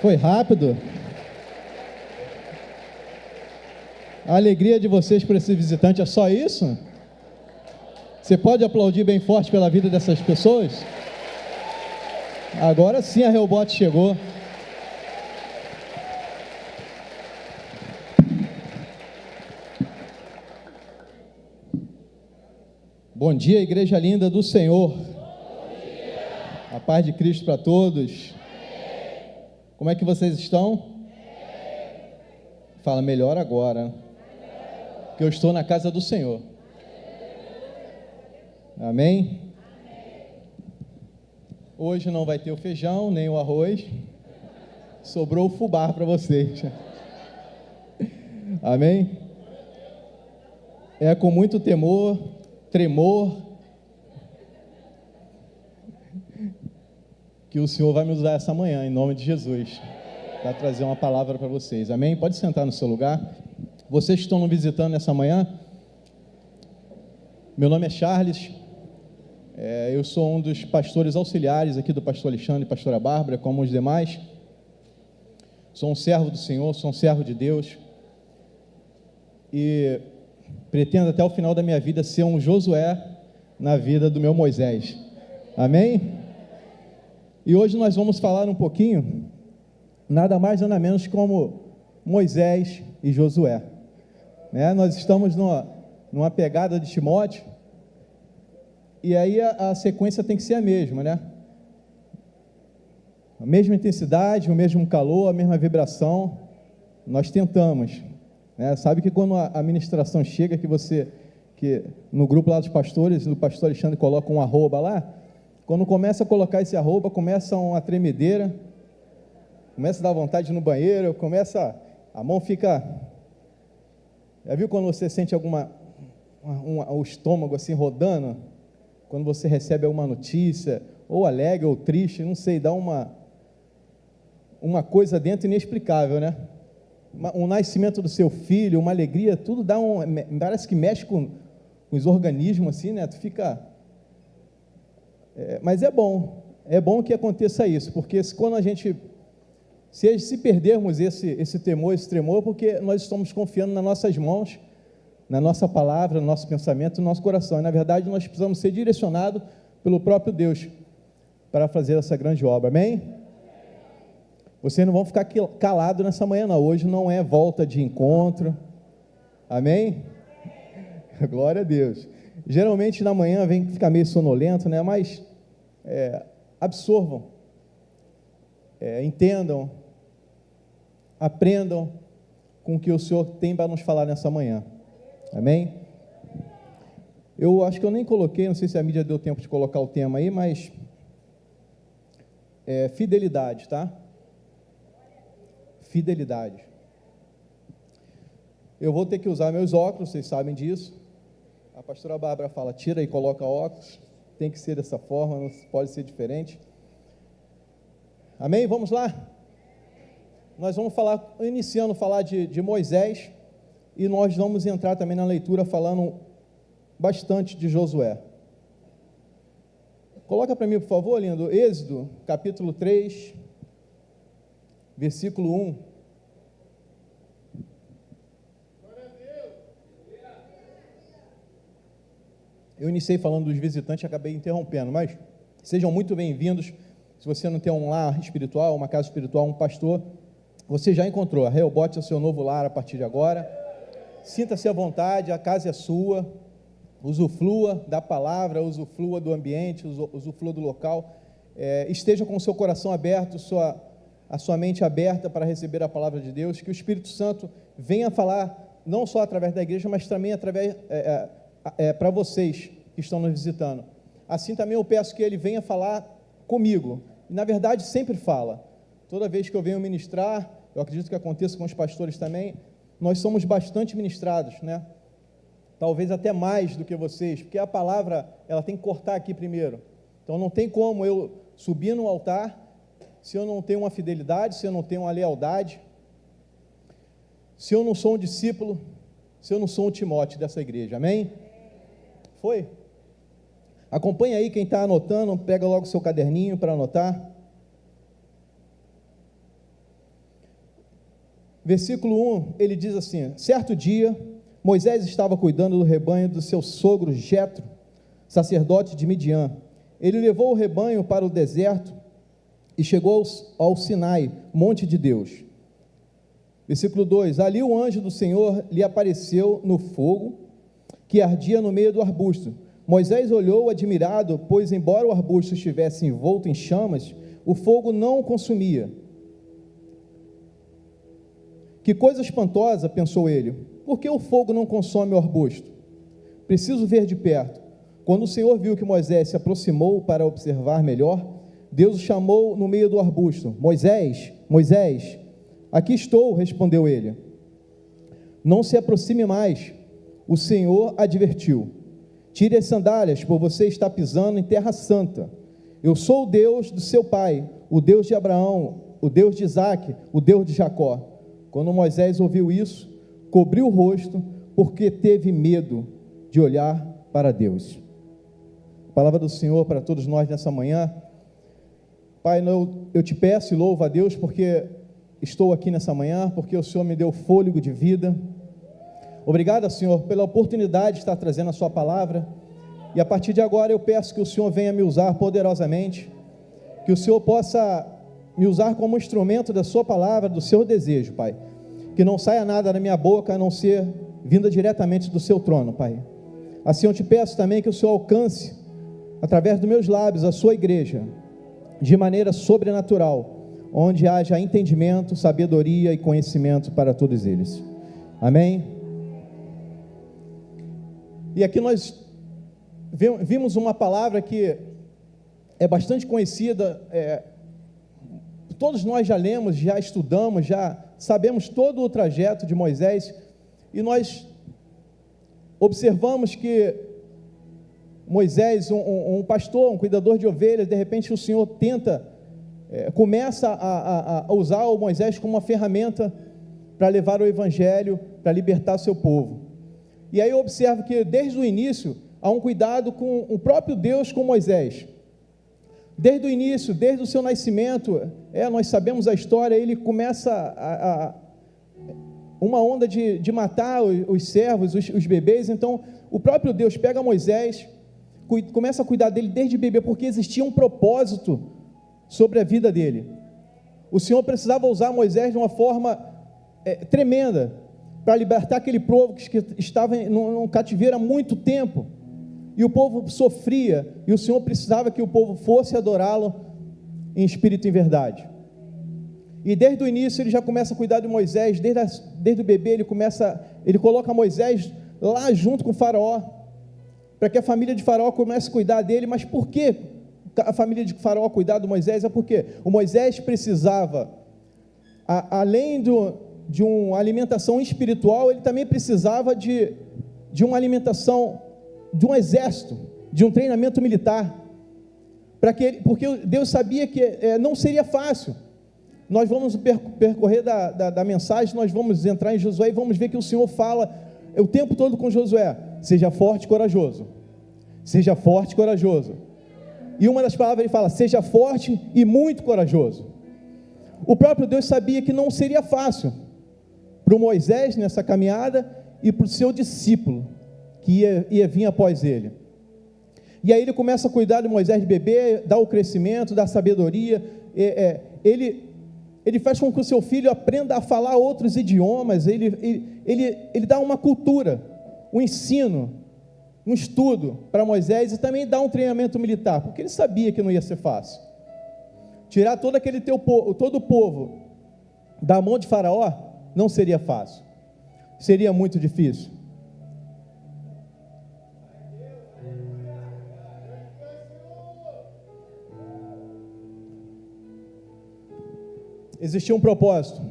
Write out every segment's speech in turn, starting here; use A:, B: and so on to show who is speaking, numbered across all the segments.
A: Foi rápido. A alegria de vocês por esse visitante é só isso? Você pode aplaudir bem forte pela vida dessas pessoas? Agora sim a Reubot chegou. Bom dia, igreja linda do Senhor. Bom dia. A paz de Cristo para todos. Amém. Como é que vocês estão? Amém. Fala melhor agora. Porque eu estou na casa do Senhor. Amém? Amém? Hoje não vai ter o feijão, nem o arroz. Sobrou o fubá para vocês. Amém? É com muito temor, tremor, que o Senhor vai me usar essa manhã, em nome de Jesus, para trazer uma palavra para vocês. Amém? Pode sentar no seu lugar. Vocês que estão nos visitando nessa manhã, meu nome é Charles, eu sou um dos pastores auxiliares aqui do pastor Alexandre e pastora Bárbara, como os demais. Sou um servo do Senhor, sou um servo de Deus, e pretendo até o final da minha vida ser um Josué na vida do meu Moisés. Amém? E hoje nós vamos falar um pouquinho, nada mais nada menos como Moisés e Josué. Nós estamos numa pegada de Timóteo, e aí a sequência tem que ser a mesma, né? A mesma intensidade, o mesmo calor, a mesma vibração, nós tentamos. Sabe que quando a ministração chega, que no grupo lá dos pastores, o pastor Alexandre coloca um arroba lá, quando começa a colocar esse arroba, começa uma tremedeira, começa a dar vontade no banheiro, a mão fica... Já viu quando você sente o estômago assim rodando? Quando você recebe alguma notícia, ou alegre ou triste, não sei, dá uma coisa dentro inexplicável, né? Um nascimento do seu filho, uma alegria, tudo parece que mexe com os organismos assim, né? Tu fica... mas é bom que aconteça isso, porque se perdermos esse temor, esse tremor, porque nós estamos confiando nas nossas mãos, na nossa palavra, no nosso pensamento, no nosso coração, e na verdade nós precisamos ser direcionados pelo próprio Deus, para fazer essa grande obra, amém? Vocês não vão ficar calados nessa manhã não, hoje não é volta de encontro, amém? Glória a Deus. Geralmente na manhã vem ficar meio sonolento, né? Mas absorvam, entendam, aprendam com o que o Senhor tem para nos falar nessa manhã, amém? Eu acho que eu nem coloquei, não sei se a mídia deu tempo de colocar o tema aí, mas fidelidade, tá? Fidelidade. Eu vou ter que usar meus óculos, vocês sabem disso. A pastora Bárbara fala, tira e coloca óculos, tem que ser dessa forma, não pode ser diferente. Amém? Vamos lá? Nós vamos iniciando a falar de Moisés, e nós vamos entrar também na leitura falando bastante de Josué. Coloca para mim, por favor, lindo, Êxodo, capítulo 3, versículo 1. Eu iniciei falando dos visitantes e acabei interrompendo, mas sejam muito bem-vindos. Se você não tem um lar espiritual, uma casa espiritual, um pastor, você já encontrou. A Reubot é o seu novo lar a partir de agora. Sinta-se à vontade, a casa é sua. Usufrua da palavra, usufrua do ambiente, usufrua do local. Esteja com o seu coração aberto, a sua mente aberta para receber a palavra de Deus. Que o Espírito Santo venha falar, não só através da igreja, mas também através... para vocês que estão nos visitando. Assim também eu peço que ele venha falar comigo, e na verdade sempre fala, toda vez que eu venho ministrar, eu acredito que aconteça com os pastores também, nós somos bastante ministrados, né? Talvez até mais do que vocês, porque a palavra, ela tem que cortar aqui primeiro, então não tem como eu subir no altar, se eu não tenho uma fidelidade, se eu não tenho uma lealdade, se eu não sou um discípulo, se eu não sou um Timóteo dessa igreja, amém? Foi? Acompanha aí quem está anotando, pega logo o seu caderninho para anotar. versículo 1, ele diz assim: certo dia, Moisés estava cuidando do rebanho do seu sogro Jetro, sacerdote de Midian. Ele levou o rebanho para o deserto e chegou ao Sinai, monte de Deus. Versículo 2, ali o anjo do Senhor lhe apareceu no fogo que ardia no meio do arbusto. Moisés olhou admirado, pois embora o arbusto estivesse envolto em chamas, o fogo não o consumia. Que coisa espantosa, pensou ele, por que o fogo não consome o arbusto? Preciso ver de perto. Quando o Senhor viu que Moisés se aproximou para observar melhor, Deus o chamou no meio do arbusto. Moisés, Moisés, aqui estou, respondeu ele. Não se aproxime mais, o Senhor advertiu. Tire as sandálias, pois você está pisando em terra santa. Eu sou o Deus do seu pai, o Deus de Abraão, o Deus de Isaque, o Deus de Jacó. Quando Moisés ouviu isso, cobriu o rosto, porque teve medo de olhar para Deus. Palavra do Senhor para todos nós nessa manhã. Pai, eu te peço e louvo a Deus, porque estou aqui nessa manhã, porque o Senhor me deu fôlego de vida. Obrigado, Senhor, pela oportunidade de estar trazendo a sua palavra, e a partir de agora eu peço que o Senhor venha me usar poderosamente, que o Senhor possa me usar como instrumento da sua palavra, do seu desejo, Pai, que não saia nada da minha boca a não ser vinda diretamente do seu trono, Pai. Assim eu te peço também que o Senhor alcance, através dos meus lábios, a sua igreja, de maneira sobrenatural, onde haja entendimento, sabedoria e conhecimento para todos eles. Amém? E aqui nós vimos uma palavra que é bastante conhecida, todos nós já lemos, já estudamos, já sabemos todo o trajeto de Moisés, e nós observamos que Moisés, um pastor, um cuidador de ovelhas, de repente o Senhor começa a usar o Moisés como uma ferramenta para levar o evangelho, para libertar seu povo. E aí eu observo que desde o início há um cuidado com o próprio Deus com Moisés. Desde o início, desde o seu nascimento, nós sabemos a história, ele começa uma onda de matar os servos, os bebês. Então o próprio Deus pega Moisés, começa a cuidar dele desde bebê, porque existia um propósito sobre a vida dele. O Senhor precisava usar Moisés de uma forma tremenda, para libertar aquele povo que estava num cativeiro há muito tempo, e o povo sofria, e o Senhor precisava que o povo fosse adorá-lo em espírito e em verdade. E desde o início ele já começa a cuidar de Moisés, desde o bebê ele coloca Moisés lá junto com o faraó, para que a família de faraó comece a cuidar dele. Mas por que a família de faraó cuidar de Moisés? É porque o Moisés precisava, além de uma alimentação espiritual, ele também precisava de uma alimentação, de um exército, de um treinamento militar, porque Deus sabia que não seria fácil. Nós vamos percorrer da mensagem, nós vamos entrar em Josué e vamos ver que o Senhor fala o tempo todo com Josué: seja forte e corajoso, seja forte e corajoso. E uma das palavras ele fala: seja forte e muito corajoso. O próprio Deus sabia que não seria fácil para o Moisés nessa caminhada e para o seu discípulo que ia vir após ele. E aí ele começa a cuidar de Moisés de bebê, dá o crescimento, dá a sabedoria, ele faz com que o seu filho aprenda a falar outros idiomas, ele dá uma cultura, um ensino, um estudo para Moisés, e também dá um treinamento militar, porque ele sabia que não ia ser fácil. Tirar todo o povo da mão de Faraó não seria fácil, seria muito difícil. Existia um propósito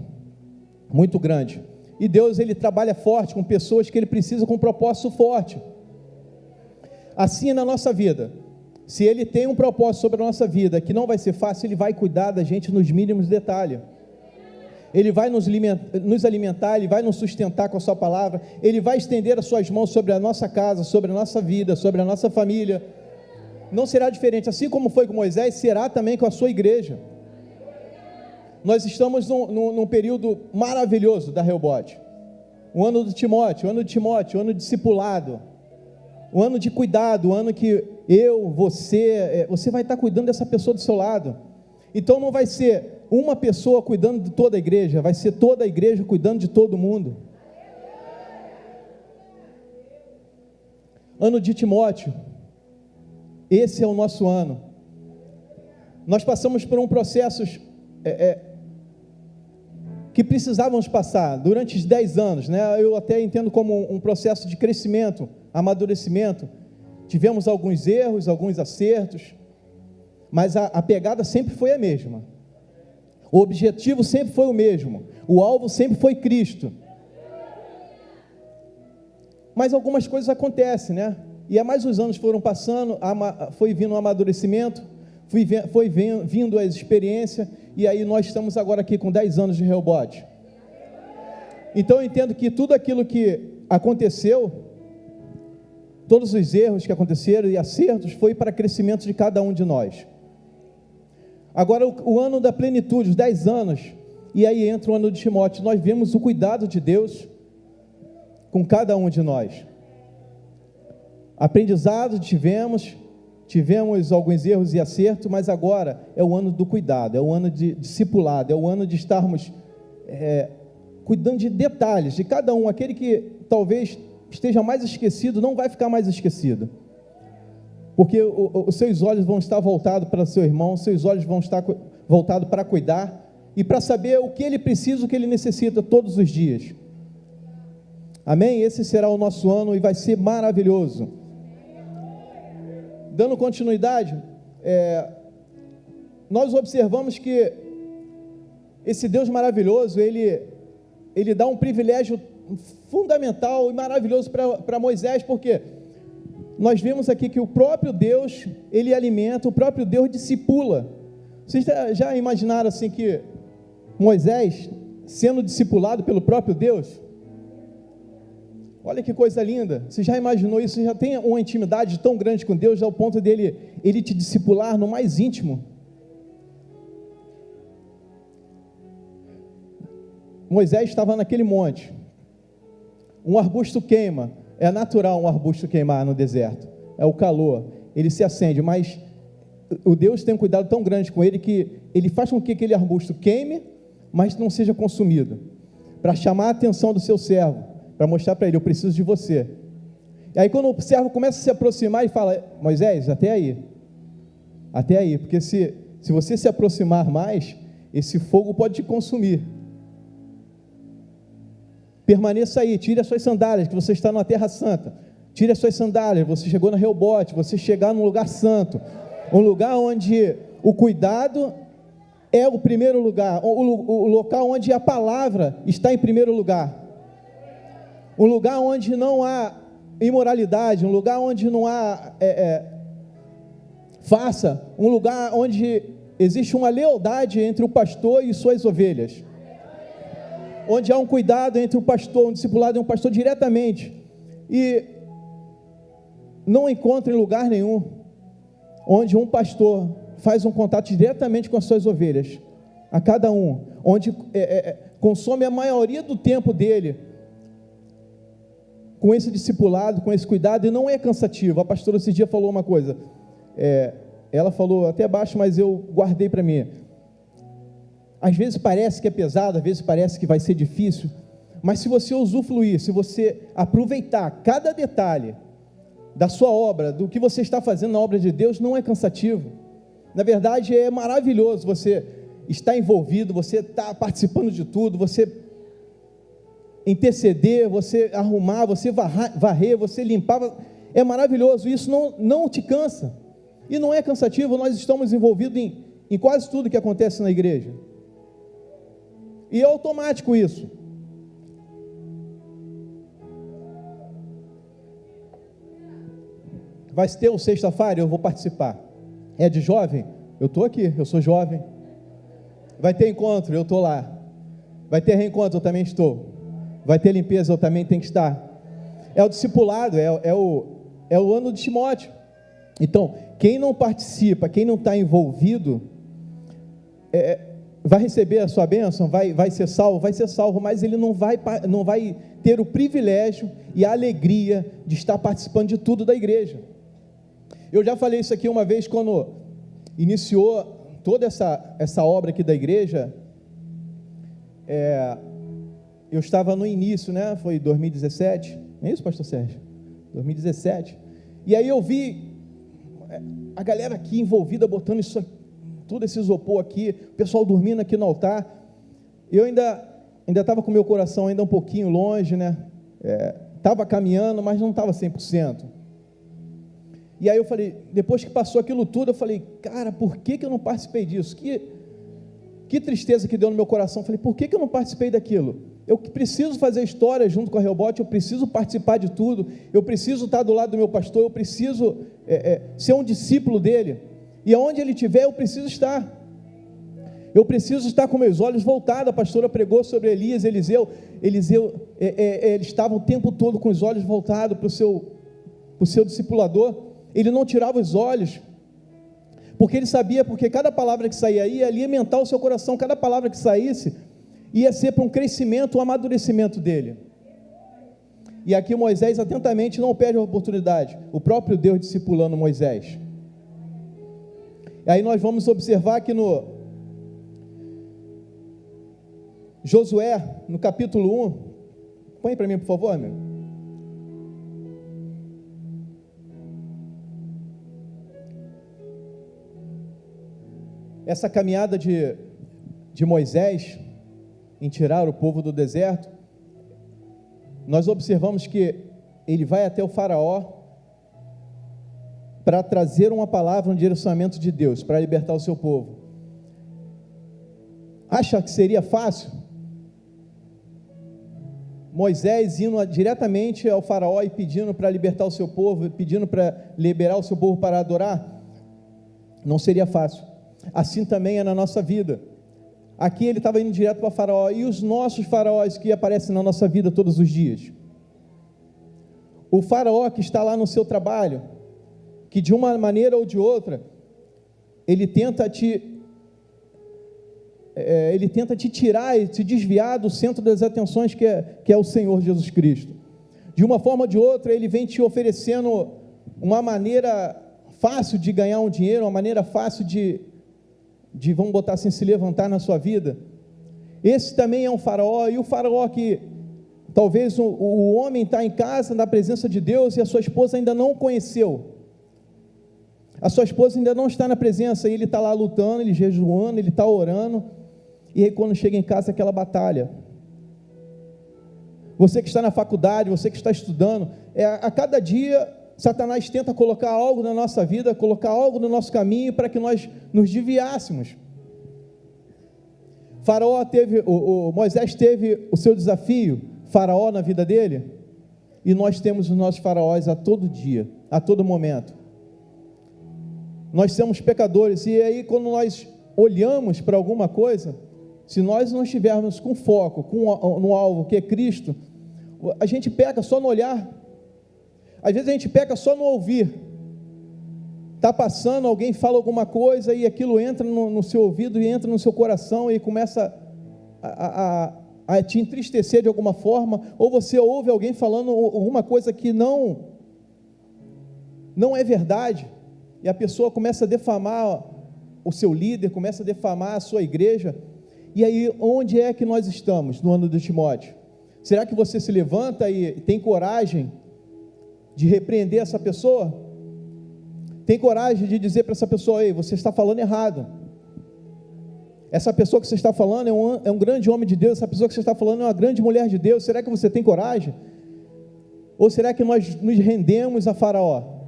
A: muito grande, e Deus ele trabalha forte com pessoas que ele precisa com um propósito forte. Assim é na nossa vida. Se ele tem um propósito sobre a nossa vida que não vai ser fácil, ele vai cuidar da gente nos mínimos detalhes. Ele vai nos alimentar, ele vai nos sustentar com a sua palavra, ele vai estender as suas mãos sobre a nossa casa, sobre a nossa vida, sobre a nossa família. Não será diferente, assim como foi com Moisés, será também com a sua igreja. Nós estamos num período maravilhoso da Rehobote. O ano do Timóteo, o ano de discipulado, o ano de cuidado, o ano que você vai estar cuidando dessa pessoa do seu lado. Então não vai ser uma pessoa cuidando de toda a igreja, vai ser toda a igreja cuidando de todo mundo. Ano de Timóteo, esse é o nosso ano. Nós passamos por um processo que precisávamos passar durante os 10 anos, né? Eu até entendo como um processo de crescimento, amadurecimento. Tivemos alguns erros, alguns acertos, mas a pegada sempre foi a mesma. O objetivo sempre foi o mesmo. O alvo sempre foi Cristo. Mas algumas coisas acontecem, né? E mais os anos foram passando, foi vindo o amadurecimento, foi vindo a experiência, e aí nós estamos agora aqui com 10 anos de Rehobote. Então eu entendo que tudo aquilo que aconteceu, todos os erros que aconteceram e acertos, foi para crescimento de cada um de nós. Agora o ano da plenitude, os 10 anos, e aí entra o ano de Timóteo, nós vemos o cuidado de Deus com cada um de nós. Aprendizado tivemos alguns erros e acertos, mas agora é o ano do cuidado, é o ano de discipulado, é o ano de estarmos cuidando de detalhes, de cada um. Aquele que talvez esteja mais esquecido, não vai ficar mais esquecido, porque os seus olhos vão estar voltados para o seu irmão, os seus olhos vão estar voltados para cuidar, e para saber o que ele precisa, o que ele necessita todos os dias. Amém? Esse será o nosso ano e vai ser maravilhoso. Dando continuidade, nós observamos que esse Deus maravilhoso, ele dá um privilégio fundamental e maravilhoso para Moisés, porque nós vemos aqui que o próprio Deus, ele alimenta, o próprio Deus discipula. Vocês já imaginaram assim que Moisés sendo discipulado pelo próprio Deus? Olha que coisa linda. Você já imaginou isso? Você já tem uma intimidade tão grande com Deus, ao ponto dele ele te discipular no mais íntimo? Moisés estava naquele monte, um arbusto queima, é natural um arbusto queimar no deserto, é o calor, ele se acende, mas o Deus tem um cuidado tão grande com ele, que ele faz com que aquele arbusto queime, mas não seja consumido, para chamar a atenção do seu servo, para mostrar para ele: eu preciso de você. E aí quando o servo começa a se aproximar, ele fala: Moisés, até aí, porque se você se aproximar mais, esse fogo pode te consumir. Permaneça aí, tire as suas sandálias, que você está na terra santa. Tire as suas sandálias, você chegou na Rehobote, você chegar num lugar santo, um lugar onde o cuidado é o primeiro lugar, o local onde a palavra está em primeiro lugar, um lugar onde não há imoralidade, um lugar onde não há farsa, um lugar onde existe uma lealdade entre o pastor e suas ovelhas, onde há um cuidado entre o pastor, um discipulado e um pastor diretamente, e não encontra em lugar nenhum onde um pastor faz um contato diretamente com as suas ovelhas, a cada um, onde consome a maioria do tempo dele com esse discipulado, com esse cuidado, e não é cansativo. A pastora esse dia falou uma coisa, ela falou até baixo, mas eu guardei para mim. Às vezes parece que é pesado, às vezes parece que vai ser difícil, mas se você usufruir, se você aproveitar cada detalhe da sua obra, do que você está fazendo na obra de Deus, não é cansativo. Na verdade, é maravilhoso você estar envolvido, você estar participando de tudo, você interceder, você arrumar, você varrer, você limpar, é maravilhoso, isso não te cansa, e não é cansativo. Nós estamos envolvidos em quase tudo que acontece na igreja, e é automático isso. Vai ter o sexta-feira, eu vou participar. É de jovem? Eu estou aqui, eu sou jovem. Vai ter encontro, eu estou lá. Vai ter reencontro, eu também estou. Vai ter limpeza, eu também tenho que estar. É o discipulado, é o ano de Timóteo. Então, quem não participa, quem não está envolvido, vai receber a sua bênção, vai ser salvo, mas ele não vai ter o privilégio e a alegria de estar participando de tudo da igreja. Eu já falei isso aqui uma vez, quando iniciou toda essa obra aqui da igreja. Eu estava no início, né? Foi 2017, não é isso, pastor Sérgio? 2017, e aí eu vi a galera aqui envolvida, botando isso, tudo esse isopor aqui, o pessoal dormindo aqui no altar. Eu ainda estava com o meu coração ainda um pouquinho longe, né? Estava caminhando, mas não estava 100%. E aí eu falei, depois que passou aquilo tudo, eu falei, cara, por que eu não participei disso? Que tristeza que deu no meu coração. Eu falei, por que eu não participei daquilo? Eu preciso fazer história junto com a Rehoboth, eu preciso participar de tudo, eu preciso estar do lado do meu pastor, eu preciso ser um discípulo dele, e aonde ele estiver, eu preciso estar. Eu preciso estar com meus olhos voltados. A pastora pregou sobre Elias, Eliseu, eles estavam o tempo todo com os olhos voltados para o seu discipulador. Ele não tirava os olhos, porque ele sabia, porque cada palavra que saía ia alimentar o seu coração, cada palavra que saísse ia ser para um crescimento, um amadurecimento dele. E aqui Moisés atentamente não perde a oportunidade, o próprio Deus discipulando Moisés. E aí nós vamos observar que no Josué, no capítulo 1, põe para mim por favor, meu. Essa caminhada de Moisés em tirar o povo do deserto, nós observamos que ele vai até o faraó para trazer uma palavra, um direcionamento de Deus, para libertar o seu povo. Acha que seria fácil? Moisés indo diretamente ao faraó e pedindo para libertar o seu povo, pedindo para liberar o seu povo para adorar? Não seria fácil. Assim também é na nossa vida. Aqui ele estava indo direto para o faraó, e os nossos faraós que aparecem na nossa vida todos os dias. O faraó que está lá no seu trabalho, que de uma maneira ou de outra, ele tenta te tirar e te desviar do centro das atenções que é o Senhor Jesus Cristo. De uma forma ou de outra, ele vem te oferecendo uma maneira fácil de ganhar um dinheiro, uma maneira fácil de vamos botar assim, se levantar na sua vida. Esse também é um faraó, e o faraó que talvez o homem está em casa, na presença de Deus, e a sua esposa ainda não o conheceu. A sua esposa ainda não está na presença, e ele está lá lutando, ele jejuando, ele está orando, e aí quando chega em casa, aquela batalha. Você que está na faculdade, você que está estudando, a cada dia Satanás tenta colocar algo na nossa vida, colocar algo no nosso caminho, para que nós nos desviássemos. Moisés teve o seu desafio, faraó, na vida dele, e nós temos os nossos faraós a todo dia, a todo momento. Nós somos pecadores, e aí quando nós olhamos para alguma coisa, se nós não estivermos com foco, no alvo que é Cristo, a gente peca só no olhar. Às vezes a gente peca só no ouvir. Está passando, alguém fala alguma coisa, e aquilo entra no seu ouvido, e entra no seu coração, e começa a te entristecer de alguma forma, ou você ouve alguém falando alguma coisa que não é verdade, e a pessoa começa a defamar o seu líder, começa a defamar a sua igreja. E aí, onde é que nós estamos no ano de Timóteo? Será que você se levanta e tem coragem de repreender essa pessoa? Tem coragem de dizer para essa pessoa: ei, você está falando errado, essa pessoa que você está falando é um grande homem de Deus, essa pessoa que você está falando é uma grande mulher de Deus? Será que você tem coragem? Ou será que nós nos rendemos a faraó?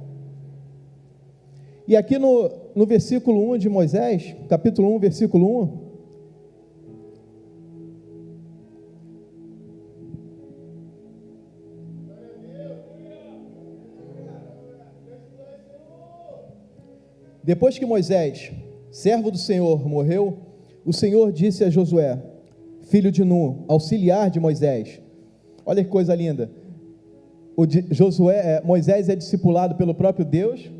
A: E aqui no versículo 1 de Moisés, capítulo 1, versículo 1, depois que Moisés, servo do Senhor, morreu, o Senhor disse a Josué, filho de Nun, auxiliar de Moisés. Olha que coisa linda. Moisés é discipulado pelo próprio Deus,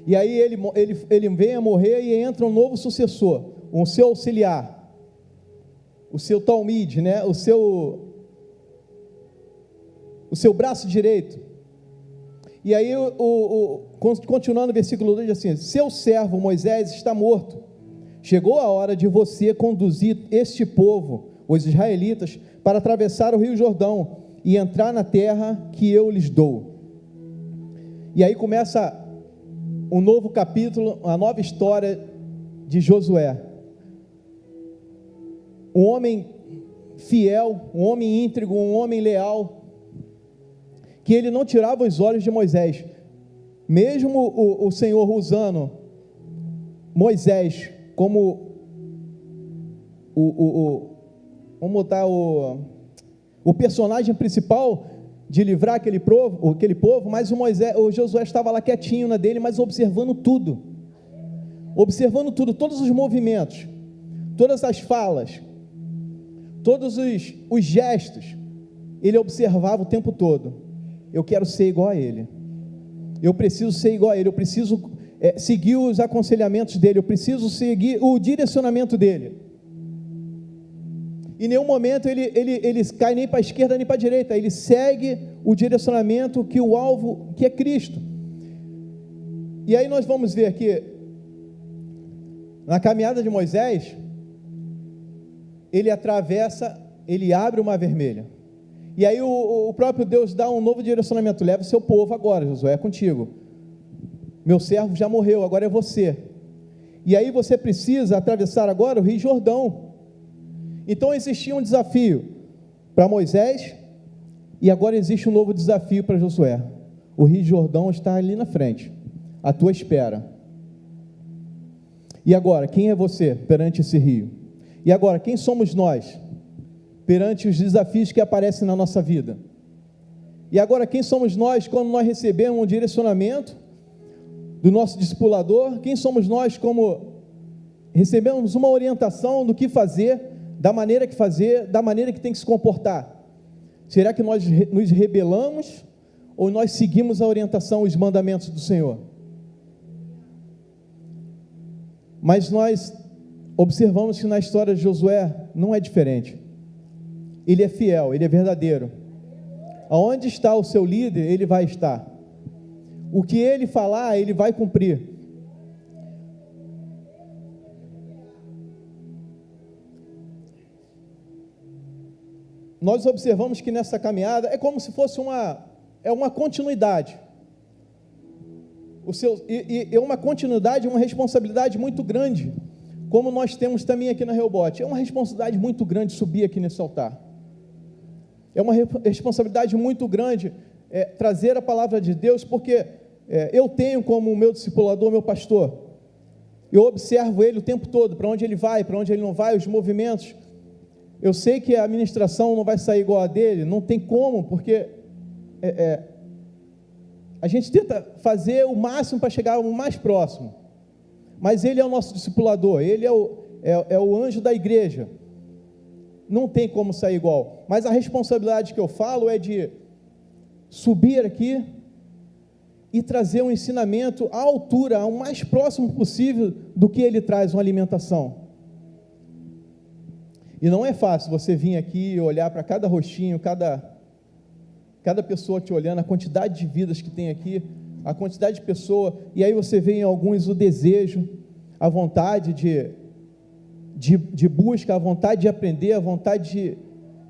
A: e aí ele vem a morrer, e entra um novo sucessor. o seu auxiliar, o seu talmide, né? O seu braço direito. E aí, continuando o versículo 2, diz assim: seu servo Moisés está morto, chegou a hora de você conduzir este povo, os israelitas, para atravessar o rio Jordão e entrar na terra que eu lhes dou. E aí começa um novo capítulo, uma nova história de Josué, um homem fiel, um homem íntegro, um homem leal, que ele não tirava os olhos de Moisés, mesmo o Senhor usando Moisés como vamos botar o personagem principal de livrar aquele povo, mas o Josué estava lá quietinho na dele, mas observando tudo, todos os movimentos, todas as falas, todos os gestos, ele observava o tempo todo. Eu quero ser igual a ele, eu preciso ser igual a ele, eu preciso seguir os aconselhamentos dele, eu preciso seguir o direcionamento dele. Em nenhum momento ele cai nem para a esquerda nem para a direita, ele segue o direcionamento, que o alvo, que é Cristo. E aí nós vamos ver aqui, na caminhada de Moisés, ele abre o mar vermelho, e aí o próprio Deus dá um novo direcionamento: leva o seu povo agora, Josué, é contigo, meu servo já morreu, agora é você. E aí você precisa atravessar agora o rio Jordão. Então existia um desafio para Moisés, e agora existe um novo desafio para Josué. O rio Jordão está ali na frente, à tua espera. E agora, quem é você perante esse rio? E agora, quem somos nós perante os desafios que aparecem na nossa vida? E agora, quem somos nós quando nós recebemos um direcionamento do nosso discipulador? Quem somos nós como recebemos uma orientação do que fazer, da maneira que fazer, da maneira que tem que se comportar? Será que nós nos rebelamos ou nós seguimos a orientação, os mandamentos do Senhor? Mas nós observamos que na história de Josué não é diferente. Ele é fiel, ele é verdadeiro. Aonde está o seu líder, ele vai estar. O que ele falar, ele vai cumprir. Nós observamos que nessa caminhada é como se fosse uma continuidade. É uma continuidade, uma responsabilidade muito grande, como nós temos também aqui na Rehoboth. É uma responsabilidade muito grande subir aqui nesse altar. É uma responsabilidade muito grande trazer a palavra de Deus, porque eu tenho como meu discipulador, meu pastor, eu observo ele o tempo todo, para onde ele vai, para onde ele não vai, os movimentos. Eu sei que a administração não vai sair igual a dele, não tem como, porque a gente tenta fazer o máximo para chegar o mais próximo, mas ele é o nosso discipulador, ele é o anjo da igreja, não tem como sair igual. Mas a responsabilidade que eu falo é de subir aqui e trazer um ensinamento à altura, ao mais próximo possível do que ele traz, uma alimentação. E não é fácil você vir aqui e olhar para cada rostinho, cada pessoa te olhando, a quantidade de vidas que tem aqui, a quantidade de pessoa, e aí você vê em alguns o desejo, a vontade de busca, a vontade de aprender, a vontade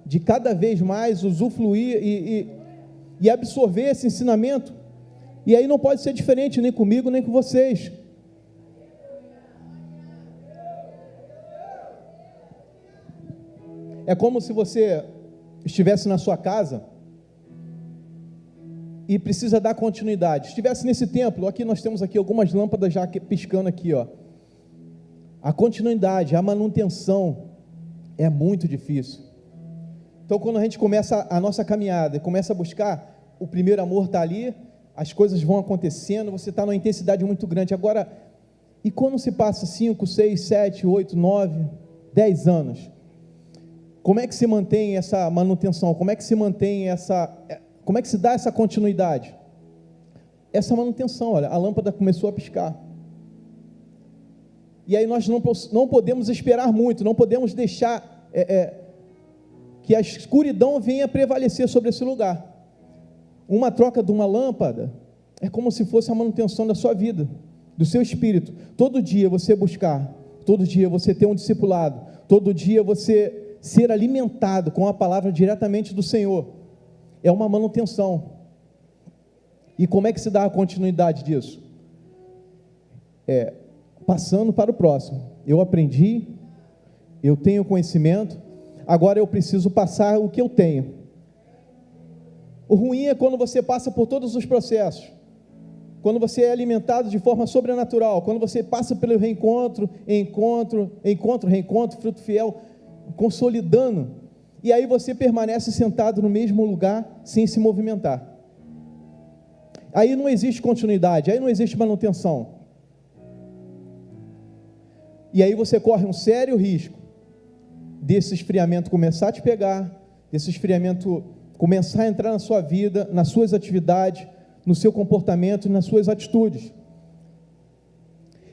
A: de cada vez mais usufruir e absorver esse ensinamento. E aí não pode ser diferente nem comigo, nem com vocês. É como se você estivesse na sua casa e precisa dar continuidade. Estivesse nesse templo, aqui nós temos aqui algumas lâmpadas já piscando aqui, ó. A continuidade, a manutenção é muito difícil. Então, quando a gente começa a nossa caminhada e começa a buscar, o primeiro amor está ali, as coisas vão acontecendo, você está numa intensidade muito grande. Agora, e quando se passa 5, 6, 7, 8, 9, 10 anos? Como é que se mantém essa manutenção? Como é que se dá essa continuidade? Essa manutenção, olha, a lâmpada começou a piscar. E aí nós não podemos esperar muito, não podemos deixar que a escuridão venha prevalecer sobre esse lugar. Uma troca de uma lâmpada é como se fosse a manutenção da sua vida, do seu espírito. Todo dia você buscar, todo dia você ter um discipulado, todo dia você ser alimentado com a palavra diretamente do Senhor, é uma manutenção. E como é que se dá a continuidade disso? Passando para o próximo. Eu aprendi, eu tenho conhecimento, agora eu preciso passar o que eu tenho. O ruim é quando você passa por todos os processos, quando você é alimentado de forma sobrenatural, quando você passa pelo reencontro, fruto fiel, consolidando, e aí você permanece sentado no mesmo lugar, sem se movimentar. Aí não existe continuidade, aí não existe manutenção. E aí você corre um sério risco desse esfriamento começar a te pegar, desse esfriamento começar a entrar na sua vida, nas suas atividades, no seu comportamento e nas suas atitudes.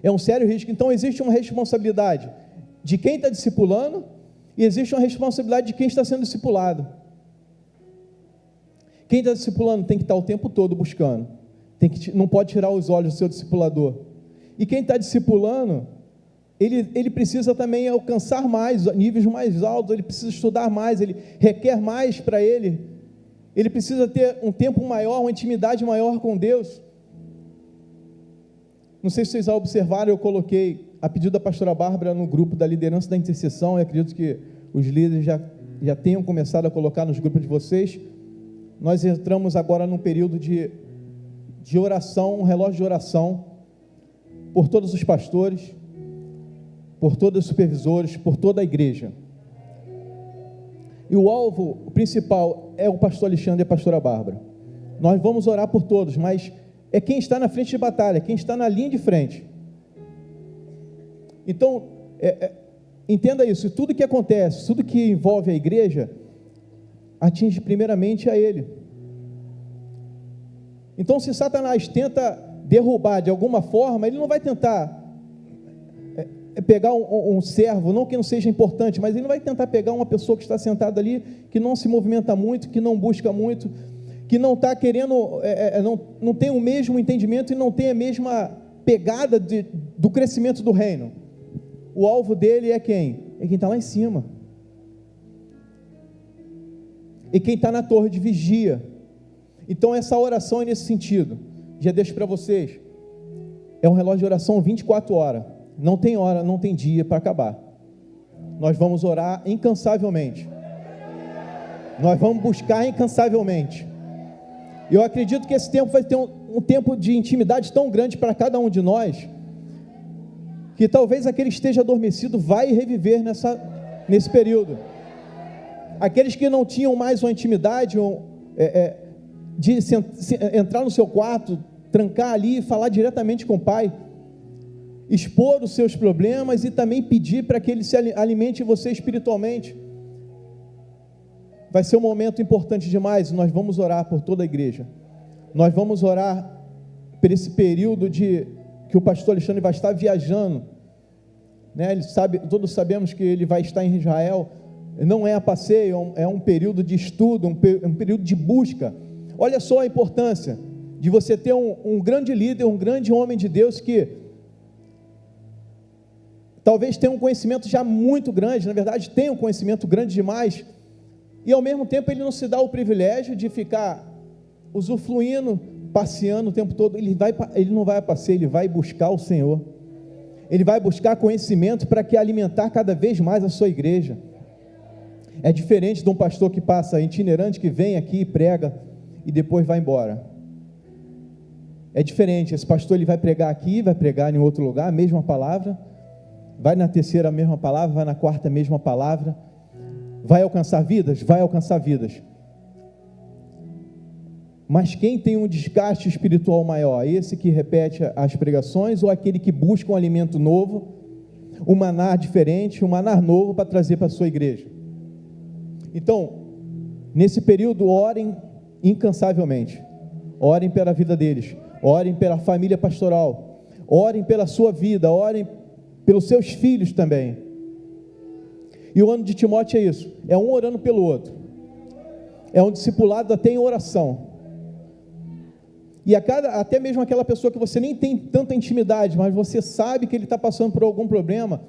A: É um sério risco. Então existe uma responsabilidade de quem está discipulando e existe uma responsabilidade de quem está sendo discipulado. Quem está discipulando tem que estar o tempo todo buscando, não pode tirar os olhos do seu discipulador. E quem está discipulando, ele precisa também alcançar mais, níveis mais altos, ele precisa estudar mais, ele requer mais para ele precisa ter um tempo maior, uma intimidade maior com Deus. Não sei se vocês já observaram, eu coloquei, a pedido da pastora Bárbara, no grupo da liderança da intercessão, e acredito que os líderes já tenham começado a colocar nos grupos de vocês. Nós entramos agora num período de oração, um relógio de oração, por todos os pastores, por todos os supervisores, por toda a igreja. E o alvo principal é o pastor Alexandre e a pastora Bárbara. Nós vamos orar por todos, mas é quem está na frente de batalha, quem está na linha de frente. Então, entenda isso, tudo que acontece, tudo que envolve a igreja, atinge primeiramente a ele. Então, se Satanás tenta derrubar de alguma forma, ele não vai tentar pegar um servo, não que não seja importante, mas ele não vai tentar pegar uma pessoa que está sentada ali, que não se movimenta muito, que não busca muito, que não está querendo, não tem o mesmo entendimento e não tem a mesma pegada do crescimento do reino. O alvo dele é quem? É quem está lá em cima. E quem está na torre de vigia. Então essa oração é nesse sentido. Já deixo para vocês. É um relógio de oração 24 horas. Não tem hora, não tem dia para acabar. Nós vamos orar incansavelmente. Nós vamos buscar incansavelmente. E eu acredito que esse tempo vai ter um tempo de intimidade tão grande para cada um de nós, que talvez aquele que esteja adormecido vai reviver nesse período. Aqueles que não tinham mais uma intimidade de entrar no seu quarto, trancar ali e falar diretamente com o Pai, expor os seus problemas e também pedir para que Ele se alimente você espiritualmente. Vai ser um momento importante demais. Nós vamos orar por toda a igreja. Nós vamos orar por esse período que o pastor Alexandre vai estar viajando, né? Todos sabemos que ele vai estar em Israel. Não é a passeio, é um período de estudo, um período de busca. Olha só a importância de você ter um grande líder, um grande homem de Deus que talvez tenha um conhecimento já muito grande, na verdade tem um conhecimento grande demais, e ao mesmo tempo ele não se dá o privilégio de ficar usufruindo, passeando o tempo todo. Ele não vai a passeio, ele vai buscar o Senhor, ele vai buscar conhecimento para que alimentar cada vez mais a sua igreja. É diferente de um pastor que passa itinerante, que vem aqui e prega e depois vai embora. É diferente, esse pastor ele vai pregar aqui, vai pregar em outro lugar, a mesma palavra, vai na terceira a mesma palavra, vai na quarta a mesma palavra. Vai alcançar vidas? Vai alcançar vidas. Mas quem tem um desgaste espiritual maior? Esse que repete as pregações ou aquele que busca um alimento novo, um maná diferente, um maná novo para trazer para a sua igreja? Então, nesse período, orem incansavelmente. Orem pela vida deles. Orem pela família pastoral. Orem pela sua vida. Orem pelos seus filhos também. E o ano de Timóteo é isso, é um orando pelo outro, é um discipulado até em oração. E até mesmo aquela pessoa que você nem tem tanta intimidade, mas você sabe que ele está passando por algum problema,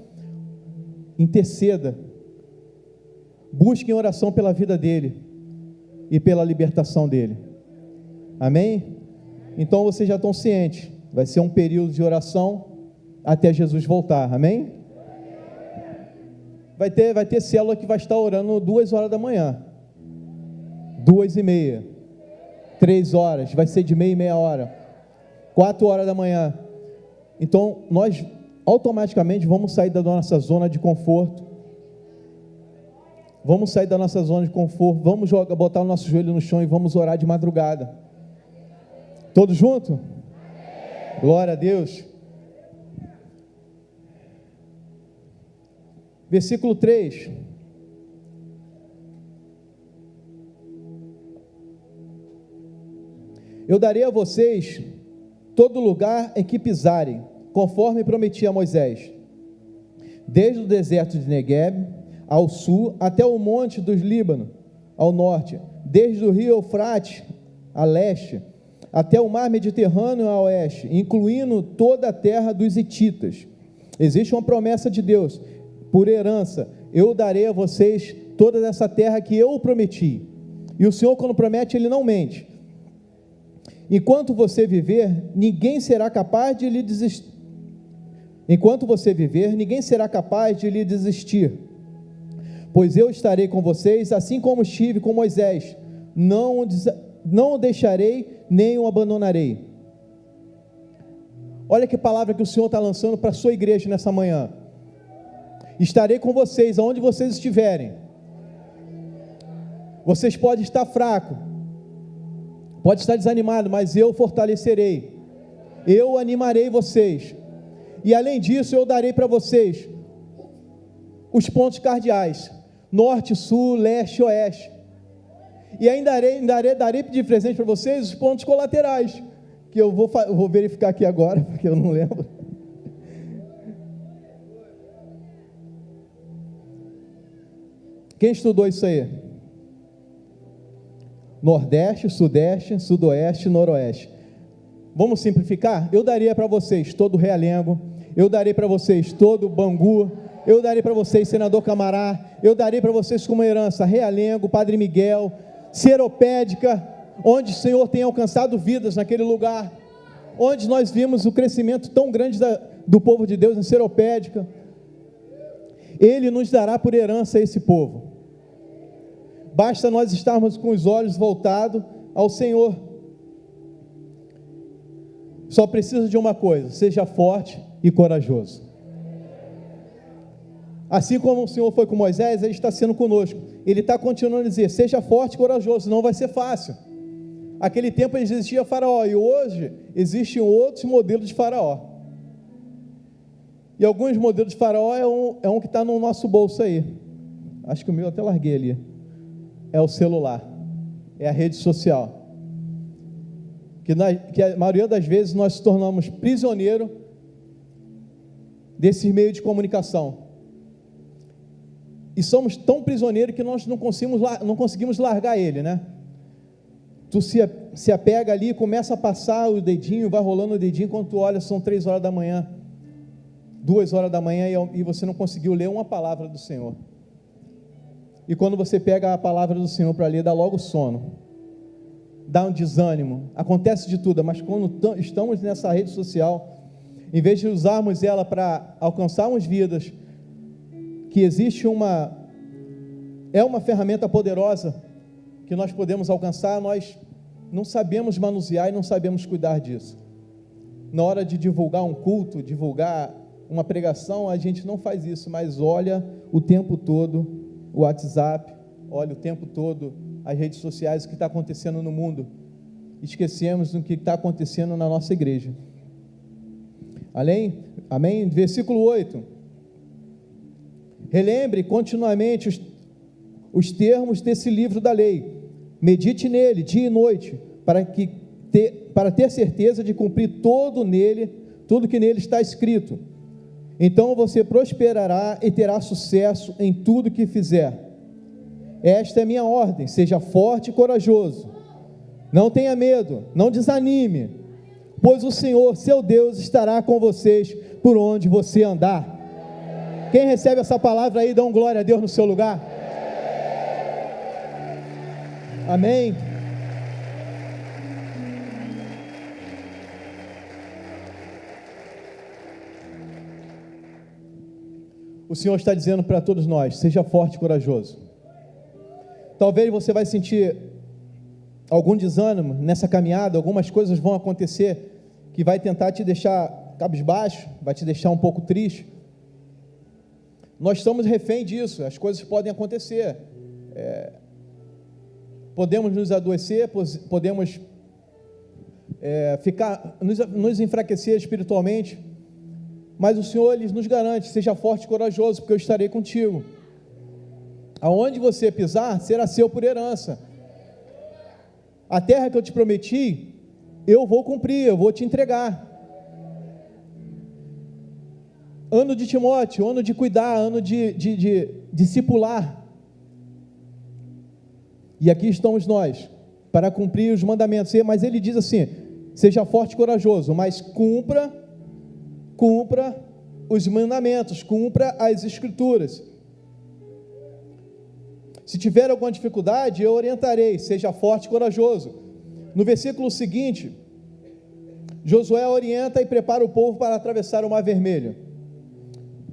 A: interceda, busque em oração pela vida dele e pela libertação dele. Amém? Então vocês já estão cientes, vai ser um período de oração até Jesus voltar. Amém? Vai ter célula que vai estar orando 2 horas da manhã, 2:30, 3 horas, vai ser de meia e meia hora, 4 horas da manhã. Então nós automaticamente vamos sair da nossa zona de conforto, vamos botar o nosso joelho no chão e vamos orar de madrugada. Todos juntos? Glória a Deus. Versículo 3. Eu darei a vocês todo lugar em que pisarem, conforme prometi a Moisés, desde o deserto de Negueb ao sul, até o monte dos Líbano ao norte, desde o rio Eufrates a leste, até o mar Mediterrâneo a oeste, incluindo toda a terra dos hititas. Existe uma promessa de Deus, por herança, eu darei a vocês toda essa terra que eu prometi. E o Senhor, quando promete, Ele não mente. Enquanto você viver, ninguém será capaz de lhe desistir. Pois eu estarei com vocês, assim como estive com Moisés. Não o deixarei, nem o abandonarei. Olha que palavra que o Senhor está lançando para a sua igreja nessa manhã. Estarei com vocês, aonde vocês estiverem. Vocês podem estar fracos, pode estar desanimado, mas eu fortalecerei, eu animarei vocês, e além disso eu darei para vocês os pontos cardeais, norte, sul, leste, oeste, e ainda darei de presente para vocês os pontos colaterais, que eu vou verificar aqui agora, porque eu não lembro. Quem estudou isso aí? Nordeste, Sudeste, Sudoeste, Noroeste. Vamos simplificar? Eu daria para vocês todo o Realengo, eu darei para vocês todo o Bangu, eu darei para vocês Senador Camará, eu darei para vocês como herança Realengo, Padre Miguel, Seropédica, onde o Senhor tem alcançado vidas naquele lugar, onde nós vimos o crescimento tão grande do povo de Deus em Seropédica. Ele nos dará por herança esse povo. Basta nós estarmos com os olhos voltados ao Senhor. Só precisa de uma coisa: seja forte e corajoso. Assim como o Senhor foi com Moisés, Ele está sendo conosco. Ele está continuando a dizer: seja forte e corajoso, não vai ser fácil. Aquele tempo existia Faraó, e hoje existem outros modelos de Faraó. E alguns modelos de Faraó é um que está no nosso bolso aí. Acho que o meu até larguei ali. É o celular, é a rede social, que a maioria das vezes nós se tornamos prisioneiros desse meio de comunicação, e somos tão prisioneiros que nós não conseguimos largar ele, né? Tu se apega ali, começa a passar o dedinho, vai rolando o dedinho, quando tu olha, são 3 horas da manhã, 2 horas da manhã, e você não conseguiu ler uma palavra do Senhor. E quando você pega a palavra do Senhor para ler, dá logo sono, dá um desânimo, acontece de tudo. Mas quando estamos nessa rede social, em vez de usarmos ela para alcançarmos vidas, que existe uma ferramenta poderosa que nós podemos alcançar, nós não sabemos manusear e não sabemos cuidar disso. Na hora de divulgar um culto, divulgar uma pregação, a gente não faz isso, mas olha o tempo todo o WhatsApp, olha o tempo todo as redes sociais, o que está acontecendo no mundo. Esquecemos do que está acontecendo na nossa igreja. Amém? Versículo 8. Relembre continuamente os termos desse livro da lei. Medite nele dia e noite, para ter certeza de cumprir tudo que nele está escrito. Então você prosperará e terá sucesso em tudo que fizer. Esta é minha ordem: seja forte e corajoso. Não tenha medo, não desanime, pois o Senhor, seu Deus, estará com vocês por onde você andar. Quem recebe essa palavra aí, dá um glória a Deus no seu lugar. Amém. O Senhor está dizendo para todos nós: seja forte e corajoso. Talvez você vai sentir algum desânimo nessa caminhada, algumas coisas vão acontecer que vai tentar te deixar cabisbaixo, vai te deixar um pouco triste. Nós estamos refém disso, as coisas podem acontecer. Podemos nos adoecer, podemos nos enfraquecer espiritualmente, mas o Senhor, Ele nos garante: seja forte e corajoso, porque eu estarei contigo. Aonde você pisar, será seu por herança. A terra que eu te prometi, eu vou cumprir, eu vou te entregar. Ano de Timóteo, ano de cuidar, ano de discipular. E aqui estamos nós, para cumprir os mandamentos. Mas ele diz assim: seja forte e corajoso, mas cumpra os mandamentos, cumpra as escrituras. Se tiver alguma dificuldade, eu orientarei: seja forte e corajoso. No versículo seguinte, Josué orienta e prepara o povo para atravessar o Mar Vermelho.